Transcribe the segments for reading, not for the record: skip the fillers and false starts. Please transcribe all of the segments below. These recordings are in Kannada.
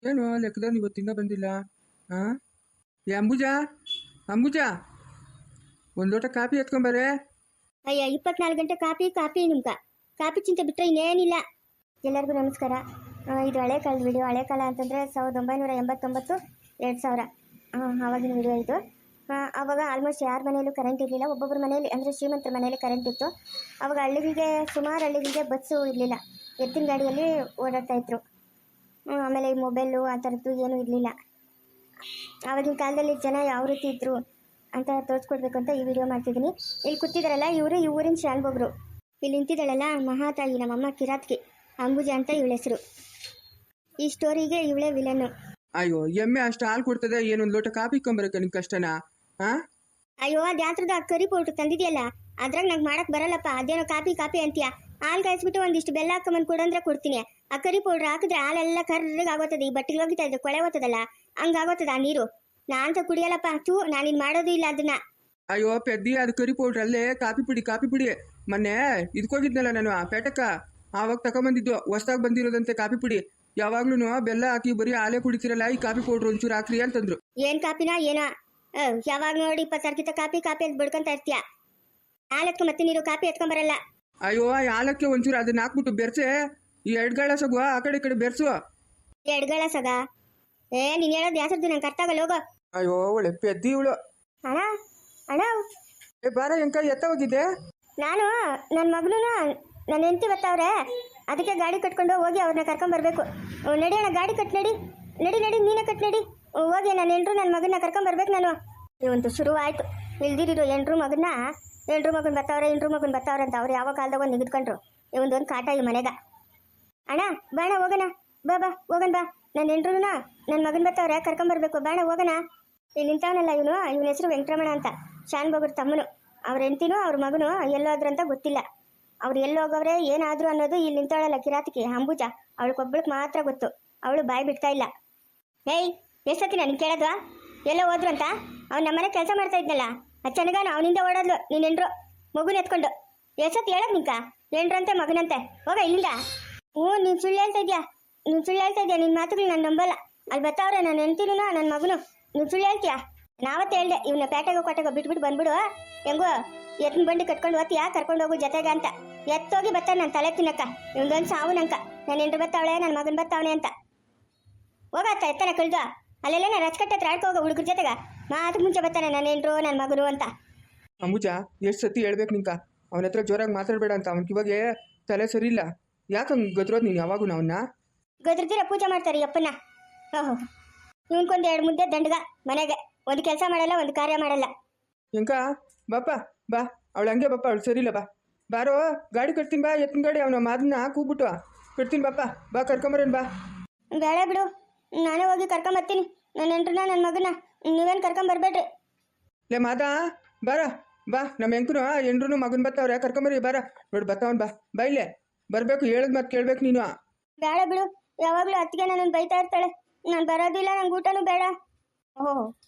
ಏನು ಲೆಕ್ಕದಲ್ಲಿ ಇವತ್ತು ಇನ್ನೂ ಬಂದಿಲ್ಲ. ಹಾಂ, ಏ ಅಂಬುಜಾ, ಅಂಬುಜಾ, ಒಂದು ಲೋಟ ಕಾಫಿ ಎತ್ಕೊಂಬರೇ. ಅಯ್ಯ 24 ಗಂಟೆ ಕಾಪಿ ಕಾಪಿ ನಿಮ್ಗ ಕಾಪಿ ಚಿಂತೆ ಬಿಟ್ಟರೆ ಇನ್ನೇನಿಲ್ಲ. ಎಲ್ಲರಿಗೂ ನಮಸ್ಕಾರ. ಇದು ಹಳೆ ಕಾಲದ ವಿಡಿಯೋ. ಹಳೆ ಕಾಲ ಅಂತಂದರೆ 1989 2000 ಆವಾಗಿನ ವಿಡಿಯೋ ಇದು. ಆವಾಗ ಆಲ್ಮೋಸ್ಟ್ ಯಾರ ಮನೆಯಲ್ಲೂ ಕರೆಂಟ್ ಇರಲಿಲ್ಲ. ಒಬ್ಬೊಬ್ಬರ ಮನೆಯಲ್ಲಿ ಅಂದರೆ ಶ್ರೀಮಂತರ ಮನೆಯಲ್ಲಿ ಕರೆಂಟ್ ಇತ್ತು. ಆವಾಗ ಹಳ್ಳಿಗಳಿಗೆ ಸುಮಾರು ಹಳ್ಳಿಗಳಿಗೆ ಬಸ್ಸು ಇರಲಿಲ್ಲ, ಎತ್ತಿನ ಗಾಡಿಯಲ್ಲಿ ಓಡಾಡ್ತಾ ಇದ್ರು. ಆಮೇಲೆ ಈ ಮೊಬೈಲು ಆ ಥರದ್ದು ಏನೂ ಇರಲಿಲ್ಲ. ಆವಾಗಿನ ಕಾಲದಲ್ಲಿ ಜನ ಯಾವ ರೀತಿ ಇದ್ದರು ಅಂತ ತೋರಿಸ್ಕೊಡ್ಬೇಕು ಅಂತ ಈ ವಿಡಿಯೋ ಮಾಡ್ತಿದ್ದೀನಿ. ಇಲ್ಲಿ ಕೂತಿದ್ದಾರಲ್ಲ ಇವರು ಈ ಊರಿನ ಶಾನ್ಭೋಗ್ರು. ಇಲ್ಲಿ ನಿಂತಿದ್ದಾಳಲ್ಲ ಮಹಾತಾಯಿ, ನಮ್ಮಮ್ಮ ಕಿರಾತ್ಕಿ ಅಂಬುಜ ಅಂತ ಇವಳ ಹೆಸರು. ಈ ಸ್ಟೋರಿಗೆ ಇವಳೇ ವಿಲನ್ನು. ಅಯ್ಯೋ, ಎಮ್ಮೆ ಅಷ್ಟು ಹಾಲು ಕೊಡ್ತದೆ, ಏನೊಂದು ಲೋಟ ಕಾಫಿ ಇಕ್ಕೊಂಬರಕ್ಕೆ ನಿನ್ ಕಷ್ಟನಾ? ಹಾಂ, ಅಯ್ಯೋ ಅದ್ಯಾತ್ರದ ಕರಿ ಪೌಡ್ರು ತಂದಿದ್ಯಲ್ಲ, ಅದ್ರಾಗ ನಂಗೆ ಮಾಡಕ್ ಬರಲ್ಲಪ್ಪ. ಅದೇನೋ ಕಾಪಿ ಕಾಪಿ ಅಂತೀಯ. ಹಾಲು ಕಾಯಿಸ್ಬಿಟ್ಟು ಒಂದಿಷ್ಟು ಬೆಲ್ಲ ಹಾಕೊಂಬಂದು ಕೊಡಂದ್ರೆ ಕೊಡ್ತೀನಿ. ಆ ಕರಿ ಪೌಡ್ರ್ ಹಾಕಿದ್ರೆ ಹಾಲೆಲ್ಲ ಕರ್ರಗೆ ಆಗೋತದೆ. ಈ ಬಟ್ಟೆಗೆ ಹೋಗಿತಾ ಇದ್ರೆ ಕೊಳೆ ಹೋಗ್ತದಲ್ಲ, ಹಂಗಾಗೋತದ ಆ ನೀರು. ನಾನಂತ ಕುಡಿಯಲ್ಲಪ್ಪ. ತೂ ನಾನಿನ್ ಮಾಡೋದು ಇಲ್ಲ ಅದನ್ನ. ಅಯ್ಯೋ ಪೆದ್ದಿ, ಅದು ಕರಿ ಪೌಡ್ರ್ ಅಲ್ಲೇ ಕಾಫಿ ಪುಡಿ. ಮೊನ್ನೆ ಇದಕ್ಕೋಗಿದ್ನಲ್ಲ ನಾನು ಪೇಟಕ್ಕ, ಆವಾಗ ತಗೊಂಬಂದಿದ್ದು. ಹೊಸ್ದಾಗಿ ಬಂದಿರೋದಂತೆ ಕಾಫಿ ಪುಡಿ. ಯಾವಾಗ್ಲೂ ಬೆಲ್ಲ ಹಾಕಿ ಬರೀ ಹಾಲೇ ಕುಡಿತಿರಲ್ಲ, ಈ ಕಾಫಿ ಪೌಡ್ರ್ ಒಂಚೂರು ಹಾಕ್ರಿ ಅಂತಂದ್ರು. ಏನ್ ಕಾಪಿನಾ ಏನೋ, ಯಾವಾಗ ನೋಡಿ 20 ಕಾಪಿ ಕಾಪಿ ಅಂತ ಬಡ್ಕೊಂತ ಇರ್ತೀಯ. ಹಾಲು ಎತ್ಕೊಂಡ್ ಮತ್ತೆ ನೀರು ಕಾಪಿ ಎತ್ಕೊಂಬರಲ್ಲ. ಅಯ್ಯೋ, ಹಾಲಕ್ಕೆ ಒಂಚೂರು ಅದನ್ನ ಹಾಕ್ಬಿಟ್ಟು ಬೆರ್ಸೆ, ಈ ಎಡ್ಗಾಳ ಸಗುವ ಆ ಕಡೆ ಈ ಕಡೆ ಬೆರ್ಸು. ಎಡ್ಗಳ ಸಗ ನೀನ್ ಹೇಳೋದು ಯಾಸರ್ದು ನಂಗೆ ಅರ್ಥ ಆಗಲ್ಲ. ಹೋಗೋ. ಅಯ್ಯೋ ಒಳ್ಳೆ ಪೆದ್ದಿ ಇವಳು. ಅಣ್ಣ ಅಣ್ಣ, ಏ ಬಾರ, ಎಂಕ ಎತ್ತ ಹೋಗಿದ್ದೆ? ನಾನು ನನ್ನ ಮಗನೂ ನನ್ನ ಹೆಂಡತಿ ಬರ್ತಾವ್ರೆ, ಅದಕ್ಕೆ ಗಾಡಿ ಕಟ್ಕೊಂಡು ಹೋಗಿ ಅವ್ರನ್ನ ಕರ್ಕೊಂಬರ್ಬೇಕು. ನಡಿ ಅಣ್ಣ, ಗಾಡಿ ಕಟ್ ನಡಿ. ನಡಿ ನಡಿ, ನೀನೇ ಕಟ್ ನಡಿ. ಹೋಗಿ ನನ್ನ ಹೆಂಡ್ರು ನನ್ನ ಮಗನ ಕರ್ಕೊಂಬರ್ಬೇಕು ನಾನು. ಇವಂತೂ ಶುರು ಆಯ್ತು. ಇಲ್ದಿರಿರು ಹೆಂಡ್ರು ಮಗನ ಬರ್ತಾವ್ರೆ ಅಂತ ಅವ್ರು ಯಾವ ಕಾಲದಾಗ ಒಂದು ನಿಗಿದ್ಕೊಂಡ್ರು. ಇವೊಂದೊಂದು ಕಾಟ ಈ ಮನೆಗ. ಅಣ್ಣ ಬಾಣ ಹೋಗೋಣ, ಬಾ ಹೋಗೋಣ ಬಾ. ನನ್ನ ಹೆಂಡ್ರು ನನ್ನ ಮಗನ ಬರ್ತಾವ್ರೆ, ಕರ್ಕೊಂಬರ್ಬೇಕು. ಬಾಣ ಹೋಗೋಣ. ಇಲ್ಲಿ ನಿಂತವನಲ್ಲ ಇವನ ಹೆಸರು ವೆಂಕಟರಮಣ ಅಂತ, ಶಾನ್ಭೋಗ್ರ ತಮ್ಮನು. ಅವ್ರ ಹೆಂಡ್ತಿನೂ ಅವ್ರ ಮಗನು ಎಲ್ಲೋದ್ರಂತ ಗೊತ್ತಿಲ್ಲ. ಅವ್ರು ಎಲ್ಲೋಗವ್ರೆ ಏನಾದ್ರು ಅನ್ನೋದು ಇಲ್ಲಿ ನಿಂತವಳಲ್ಲ ಕಿರಾತಿಕೆ ಅಂಬುಜ, ಅವಳಿಗೊಬ್ಬಳಿಗೆ ಮಾತ್ರ ಗೊತ್ತು. ಅವಳು ಬಾಯಿ ಬಿಡ್ತಾ ಇಲ್ಲ. ಏಯ್, ಎಷ್ಟೊತ್ತಿನ ನಿನ್ ಕೇಳದ್ವಾ ಎಲ್ಲೋ ಹೋದ್ರು ಅಂತ? ಅವ್ನು ನಮ್ಮನೆ ಕೆಲಸ ಮಾಡ್ತಾ ಇದ್ನಲ್ಲ, ಅದು ಚೆನ್ನಾಗಾನು ಅವನಿಂದ ಓಡೋದ್ಲು ನೀನು ಹೆಂಡ್ರು ಮಗುನ ಎತ್ಕೊಂಡು. ಎಷ್ಟೊತ್ತು ಹೇಳೋದು ನಿಂಕ? ಹೆಂಡ್ರಂತೆ ಮಗನಂತೆ, ಹೋಗ ಇಲ್ಲಿಂದ. ನೀನು ಸುಳ್ಳು ಹೇಳ್ತಾ ಇದ್ಯಾ ನಿನ್ನ ಮಾತುಗಳು ನಾನು ನಂಬಲ್ಲ. ಅಲ್ಲಿ ಬರ್ತಾವ್ರೆ ನನ್ನ ಹೆಂಡ್ತಿನೂ ನನ್ನ ಮಗನು. ನೀನು ಸುಳ್ಳು ಹೇಳ್ತೀಯಾ? ನಾವತ್ತೇ ಹೇಳ್ದೆ ಇವನ್ನ ಪೇಟೆಗೋ ಬಿಟ್ಬಿಟ್ಟು ಬಂದ್ಬಿಡು, ಹೆಂಗೋ ಎತ್ತಿನ ಬಂಡಿ ಕಟ್ಕೊಂಡು ಹೋಗ್ತೀಯಾ, ಕರ್ಕೊಂಡು ಹೋಗು ಜೊತೆಗೆ ಅಂತ. ಎತ್ತೋಗಿ ಬರ್ತಾನೆ ನನ್ನ ತಲೆ ತಿನ್ನಕ್ಕ. ಇವೊಂದೊಂದು ಸಾವು ನಂಕ. ನನ್ನ ಹೆಂಡ್ರು ಬರ್ತಾವಳೆ, ನನ್ನ ಮಗನ ಬರ್ತಾವನೆ ಅಂತ. ಹೋಗತ್ತ ಎತ್ತನ ಕಳ್ದು ಅಲ್ಲೆಲ್ಲ ನಾನು ರಚಕಟ್ಟೆ ಹತ್ರ ಆಡ್ಕೋ ಹೋಗೋ ಹುಡುಗರ ಜೊತೆಗ. ಮಾತು ಮುಂಚೆ ಬರ್ತಾನೆ ನನ್ನ ಹೆಂಡ್ರು ನನ್ನ ಮಗನು ಅಂತ. ಅಂಬುಜ, ಎಷ್ಟು ಸತಿ ಹೇಳ್ಬೇಕು ನಿಂಕ ಅವನ ಹತ್ರ ಜೋರಾಗಿ ಮಾತಾಡಬೇಡ ಅಂತ. ಅವನಿಗೆ ಇವಾಗ ತಲೆ ಸರಿ ಇಲ್ಲ. ಯಾಕಂಗೆ ಗದ್ರೋದು ನೀನು ಯಾವಾಗೂ ಅವನ್ನ? ಗದ್ರದಿರ ಪೂಜೆ ಮಾಡ್ತಾರೆ ಅಪ್ಪನ. ಓಹೋ, ಇವನ್ಕೊಂದು 2 ಮುದ್ದೆ ದಂಡಗ ಮನೆಗೆ. ಒಂದು ಕೆಲಸ ಮಾಡಲ್ಲ, ಒಂದು ಕಾರ್ಯ ಮಾಡಲ್ಲ. ಎಂಕ ಬಾಪ ಬಾ, ಅವಳು ಹಂಗೆ ಬಾಪ, ಅವಳು ಸರಿ ಇಲ್ಲ. ಬಾರೋ, ಗಾಡಿ ಕಟ್ತೀನಿ ಬಾ, ಎತ್ತಿನ ಗಾಡಿ. ಅವನ ಮಾದನ್ನ ಕೂಗ್ಬಿಟ್ಟು ಕಟ್ತೀನಿ ಬಾ ಕರ್ಕೊಂಬರೇನು ಬಾ. ಬೇಡ ಬಿಡು, ನಾನೇ ಹೋಗಿ ಕರ್ಕೊಂಬರ್ತೀನಿ ನನ್ನ ಹೆಂಡ್ರನ್ನ ನನ್ನ ಮಗನ. ನೀವೇನು ಕರ್ಕೊಂಬರ್ಬೇಡ್ರಿ. ಲೇ ಮಾದಾ, ಬಾ ನಮ್ಮ ಹೆಂಕನು ಹೆಂಡ್ರು ಮಗನ ಬರ್ತಾವ್ರೆ, ಕರ್ಕೊಂಬರಿ ಬಾರ. ನೋಡಿ ಬರ್ತಾವನ್ ಬಾ ಇಲ್ಲೇ ಬರಬೇಕು. ಹೇಳದ್ ಮತ್ತೆ ಕೇಳ್ಬೇಕು ನೀನು. ಬೇಡ ಬಿಡು, ಯಾವಾಗಲೂ ಅತ್ತಿಗೆ ನನ್ನನ್ನು ಬೈತಾ ಇರ್ತಾಳೆ. ನಾನು ಬರೋದು ಇಲ್ಲ, ನಂಗೆ ಊಟನೂ ಬೇಡ. ಓಹೋ,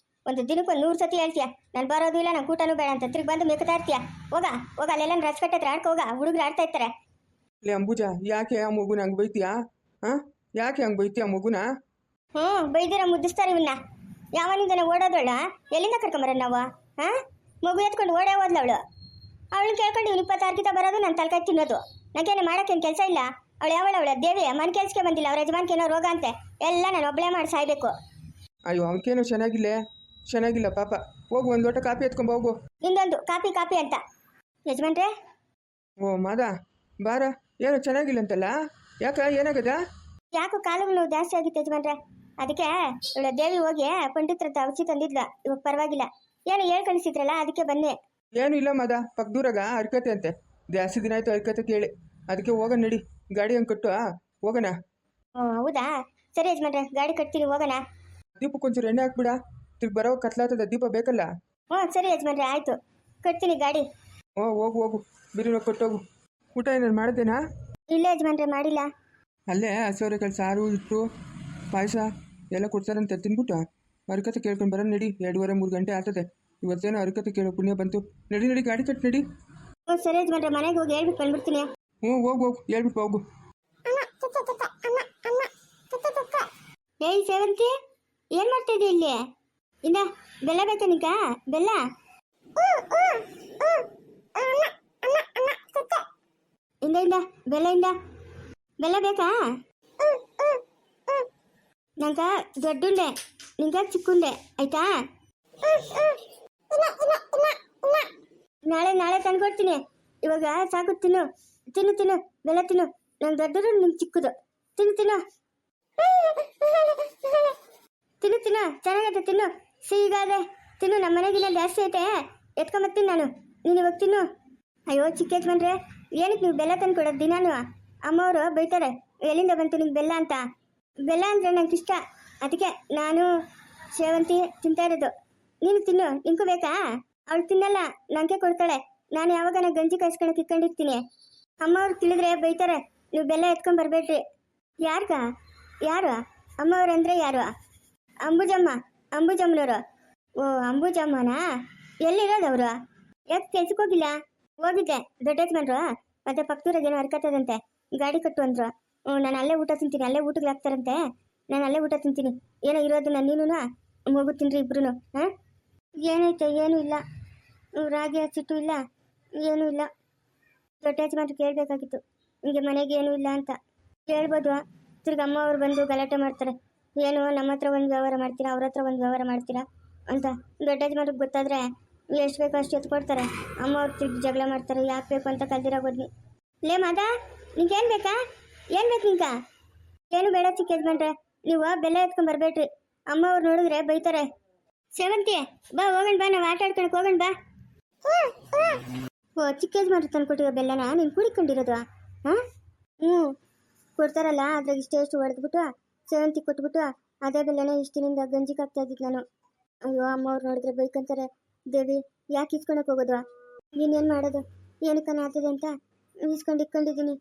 ಒಂದು ದಿನಕ್ಕೆ 100 ಸತಿ ಹೇಳ್ತೀಯ ನಾನು ಬರೋದು ಇಲ್ಲ, ನಂಗೆ ಊಟನೂ ಬೇಡ ಅಂತ. ತಿರ್ಗಿ ಬಂದು ಮೇಕತಾ ಇರ್ತೀಯ. ಹೋಗ ಅಲ್ಲೆಲ್ಲ ರಚಕಟ್ಟೆ ಆಡ್ಕೊ ಹೋಗ, ಹುಡುಗರು ಆಡ್ತಾ ಇರ್ತಾರೆ. ಲೇ ಅಂಬುಜ, ಯಾಕೆ ಆ ಮಗುನ ಹಂಗೆ ಬೈತೀಯಾ? ಯಾಕೆ ಹಂಗೆ ಬೈತೀಯ ಮಗುನ? ಬೈದಿರ ಮುದ್ದಿಸ್ತಾರೆ ಇವನ್ನ. ಯಾವನಿಂದನೇ ಓಡೋದವಳ, ಎಲ್ಲಿಂದ ಕರ್ಕೊಂಬರ ನಾವು? ಮಗು ಎತ್ಕೊಂಡು ಓಡೇ ಹೋದ್ಲವಳು. ಅವಳು ಕೇಳ್ಕೊಂಡು ಇವ್ನು 26 ಬರೋದು, ನಾನು ತಲೆಕಾಯಿ ತಿನ್ನೋದು. ನನಗೇನು ಮಾಡೋಕ್ಕೇನು ಕೆಲಸ ಇಲ್ಲ. ಅವಳು ಅವಳ ದೇವಿ ಮನೆ ಕೆಲಸಕ್ಕೆ ಬಂದಿಲ್ಲ, ಅವ್ರ ಯಜಮಾನ್ಗೆ ಏನೋ ರೋಗ ಅಂತೆ. ಎಲ್ಲ ನಾನು ಒಬ್ಬಳೇ ಮಾಡಿ ಸಾಯ್ಬೇಕು. ಅಯ್ಯೋ, ಅವನಿಗೇನೋ ಚೆನ್ನಾಗಿಲ್ಲ ಪಾಪ. ಹೋಗು, ಒಂದು ಲೋಟ ಕಾಪಿ ಎತ್ಕೊಂಬ ಹೋಗು. ಇನ್ನೊಂದು ಕಾಪಿ ಅಂತ. ಯಜಮಾನ್ರೆ, ಓ ಮಾದ ಬಾರ. ಏನೋ ಚೆನ್ನಾಗಿಲ್ಲ ಅಂತಲ್ಲ, ಯಾಕ ಏನಾಗದ? ಯಾಕೋ ಕಾಲುಗಳು ಜಾಸ್ತಿ ಆಗಿತ್ತು ಯಜಮಾನ್ರೆ, ಅದಕ್ಕೆ ಇವಳ ದೇವಿ ಹೋಗಿ ಪಂಡಿತರ ಔಷಧಿ ತಂದಿದ್ಲ. ಇವಾಗ ಪರವಾಗಿಲ್ಲ. ಏನು ಕಳಿಸಿದ್ರಲ್ಲ, ಅದಕ್ಕೆ ಬನ್ನಿ. ಏನು ಇಲ್ಲ ಮಾದ, ಪಕ್ಕದೂರಾಗ ಅರಿಕತೆ ಅಂತೆ. ಜಾಸ್ತಿ ದಿನ ಆಯ್ತು ಅರಿಕತೆ ಕೇಳಿ, ಅದಕ್ಕೆ ಹೋಗೋಣ ನಡಿ. ಗಾಡಿ ಹಂಗೆ ಕಟ್ಟು ಹೋಗೋಣ. ಹೌದಾ, ಸರಿ ಯಜಮಾನ್ರೆ, ಗಾಡಿ ಕಟ್ತೀನಿ, ಹೋಗೋಣ. ದೀಪಕ್ಕೊಂಚೂರು ಎಣ್ಣೆ ಹಾಕ್ಬಿಡ, ತಿರ್ಗಿ ಬರೋ ಕತ್ಲಾತದ, ದೀಪ ಬೇಕಲ್ಲ. ಸರಿ ಯಜಮಾನ್ರೆ, ಆಯ್ತು, ಕಟ್ತೀನಿ ಗಾಡಿ. ಹೋಗು ಬಿರಿನೋ ಕೊಟ್ಟೋಗು. ಊಟ ಏನಾರು ಮಾಡಿದ್ದೇನಾ? ಇಲ್ಲ ಯಜಮಾನ್ರೆ, ಮಾಡಿಲ್ಲ. ಅಲ್ಲೇ ಹಸಿವರೆಕಾಳು ಸಾರು, ಹಿಟ್ಟು, ಪಾಯಸ ಎಲ್ಲ ಕೊಡ್ತಾರಂತೆ. ತಿನ್ಬಿಟ್ಟು ಅರಿಕತೆ ಕೇಳ್ಕೊಂಡು ಬರೋಣ ನಡಿ. 2:30-3 ಗಂಟೆ ಆಗ್ತದೆ. ಇವತ್ತೇನೋ ಅರಿಕತೆ ಕೇಳೋ ಪುಣ್ಯ ಬಂತು. ನಡಿ ಗಾಡಿ ಕಟ್ ನಡಿ. ಸರಿ ಯಜಮಾನ್ರೆ, ಮನೆಗೆ ಹೋಗಿ ಹೇಳ್ಬಿಟ್ಟು ಬಂದ್ಬಿಡ್ತೀನಿ. ಹೋಗು ಹೇಳ್ಬಿಟ್ಟು ಹೋಗು. ಏಯ್ ಸೇವಂತಿ, ಏನು ಮಾಡ್ತಾ ಇದೀಯ ಇಲ್ಲಿ? ಇಂದ ಬೆಲ್ಲ ಬೇಕಾ ನಿಂಗ? ಬೆಲ್ಲ ಇಂದ ಇಂದ ಬೆಲ್ಲ ಇಂದ ಬೆಲ್ಲ ಬೇಕಾ? ನಂಗ ದೊಡ್ಡುಂಡೆ, ನಿಂಗ ಚಿಕ್ಕುಂಡೆ, ಆಯ್ತಾ? ನಾಳೆ ನಾಳೆ ತಂದ್ಕೊಡ್ತೀನಿ. ಇವಾಗ ಸಾಕು, ತಿನ್ನು ತಿನ್ನು ತಿನ್ನು, ಬೆಲ್ಲ ತಿನ್ನು. ನಂಗೆ ದೊಡ್ಡದು, ನಿಂಗೆ ಚಿಕ್ಕದು. ತಿನ್ನು ತಿನ್ನು ತಿನ್ನು ತಿನ್ನು, ಚೆನ್ನಾಗೈತೆ ತಿನ್ನು, ಸಿಹಿಗಾದೆ ತಿನ್ನು. ನಮ್ಮ ಮನೆಗಿಲ್ಲ ಜಾಸ್ತಿ ಐತೆ, ಎತ್ಕೊಂಬತ್ತೀನಿ ನಾನು. ನೀನು ಇವಾಗ ತಿನ್ನು. ಅಯ್ಯೋ ಚಿಕ್ಕ ಯಜಮಾನ್ರೆ, ಏನಕ್ಕೆ ನೀವು ಬೆಲ್ಲ ತಂದು ಕೊಡೋದು ದಿನಾನು? ಅಮ್ಮವರು ಬೈತಾರೆ, ಎಲ್ಲಿಂದ ಬಂತು ನಿಂಗೆ ಬೆಲ್ಲ ಅಂತ. ಬೆಲ್ಲ ಅಂದರೆ ನಂಗೆ ಇಷ್ಟ, ಅದಕ್ಕೆ ನಾನು ಸೇವಂತಿ ತಿಂತಾ ಇರೋದು. ನೀನು ತಿನ್ನು, ನಿಂಗೂ ಬೇಕಾ? ಅವಳು ತಿನ್ನಲ್ಲ, ನನಗೆ ಕೊಡ್ತಾಳೆ. ನಾನು ಯಾವಾಗ ಗಂಜಿ ಕಾಯಿಸ್ಕೊಳಕ್ಕೆ ಇಟ್ಕೊಂಡಿರ್ತೀನಿ. ಅಮ್ಮವ್ರು ತಿಳಿದ್ರೆ ಬೈತಾರೆ, ನೀವು ಬೆಲ್ಲ ಎತ್ಕೊಂಡು ಬರಬೇಡ್ರಿ. ಯಾರ್ಗ? ಯಾರು ಅಮ್ಮವ್ರು ಅಂದರೆ? ಯಾರು? ಅಂಬುಜಮ್ಮ, ಅಂಬುಜಮ್ಮನವರು. ಓ ಅಂಬುಜಮ್ಮನಾ? ಎಲ್ಲಿರೋದು ಅವರು? ಯಾಕೆ ಕೆಲ್ಸಕ್ಕೆ ಹೋಗಿಲ್ಲ? ಹೋಗಿದ್ದೆ, ದೊಡ್ಡ ಯಜಮಾನ್ರು ಮತ್ತೆ ಪಕ್ಕದೂರಾಗೇನೋ ಹರ್ಕತ್ತದಂತೆ, ಗಾಡಿ ಕಟ್ಟು ಅಂದ್ರು. ನಾನು ಅಲ್ಲೇ ಊಟ ತಿಂತೀನಿ, ಅಲ್ಲೇ ಊಟಕ್ಕೆ ಹಾಕ್ತಾರಂತೆ, ನಾನು ಅಲ್ಲೇ ಊಟ ತಿಂತೀನಿ. ಏನೋ ಇರೋದು ನೀನು ಮಗು ತಿನ್ರಿ ಇಬ್ರು. ಹಾಂ, ಏನೈತೆ? ಏನೂ ಇಲ್ಲ, ರಾಗಿ ಹಸಿಟ್ಟು ಇಲ್ಲ, ಏನೂ ಇಲ್ಲ. ದೊಡ್ಡ ಯಜಮಾನ್ರು ಕೇಳಬೇಕಾಗಿತ್ತು, ನಿಮಗೆ ಮನೆಗೆ ಏನೂ ಇಲ್ಲ ಅಂತ. ಕೇಳ್ಬೋದು, ತಿರ್ಗಿ ಅಮ್ಮ ಅವ್ರು ಬಂದು ಗಲಾಟೆ ಮಾಡ್ತಾರೆ. ಏನು ನಮ್ಮ ಹತ್ರ ಒಂದು ವ್ಯವಹಾರ ಮಾಡ್ತೀರಾ, ಅವ್ರ ಹತ್ರ ಒಂದು ವ್ಯವಹಾರ ಮಾಡ್ತೀರಾ ಅಂತ. ದೊಡ್ಡ ಯಜಮಾನ್ರಿಗೆ ಗೊತ್ತಾದರೆ ಎಷ್ಟು ಬೇಕೋ ಅಷ್ಟು ಎತ್ಕೊಡ್ತಾರೆ. ಅಮ್ಮ ಅವ್ರು ತಿರ್ಗಿ ಜಗಳ ಮಾಡ್ತಾರೆ, ಯಾಕೆ ಬೇಕು ಅಂತ ಕಲ್ದಿರೋಗೋದ್ನಿ. ಲೇ ಮಾದ, ನಿಂಗೇನು ಬೇಕಾ? ಏನು ಬೇಕು ನಿಂಗ? ಏನು ಬೇಡ ಚಿಕ್ಕ ಯಜಮಾನ್ರೆ, ನೀವು ಬೆಲ್ಲ ಎತ್ಕೊಂಡು ಬರಬೇಡ್ರಿ. ಅಮ್ಮ ಅವ್ರು ನೋಡಿದ್ರೆ ಬೈತಾರೆ. ಸೇವಂತಿ ಬಾ, ಹೋಗೋಣ ಬಾ, ನಾವು ಆಟ ಆಡ್ಕೊಳಕ್ಕೆ ಹೋಗೋಣ ಬಾ. ಓ ಚಿಕ್ಕ ಯಜಮಾನ್ರು ತಂದು ಕೊಟ್ಟಿರೋ ಬೆಲ್ಲನ ನೀನು ಕುಡಿಕೊಂಡಿರೋದು? ಹಾಂ, ಹ್ಞೂ ಕೊಡ್ತಾರಲ್ಲ, ಅದ್ರಾಗ ಇಷ್ಟು ಹೊಡೆದ್ಬಿಟ್ಟು ಸೇವಂತಿ ಕೊಟ್ಬಿಟ್ಟು ಅದೇ ಬೆಲ್ಲನೇ ಇಷ್ಟಿನಿಂದ ಗಂಜಿಗೆ ಹಾಕ್ತಾ ಇದ್ದಿದ್ದು ನಾನು. ಅಯ್ಯೋ ಅಮ್ಮವ್ರು ನೋಡಿದ್ರೆ ಬೈಕಂತಾರೆ. ದೇವಿ, ಯಾಕೆ ಇಸ್ಕೊಳಕ್ಕೆ ಹೋಗೋದು? ನೀನೇನು ಮಾಡೋದು? ಏನಕ್ಕನ ಆಗ್ತದೆ ಅಂತ ಇಸ್ಕೊಂಡಿದ್ದೀನಿ.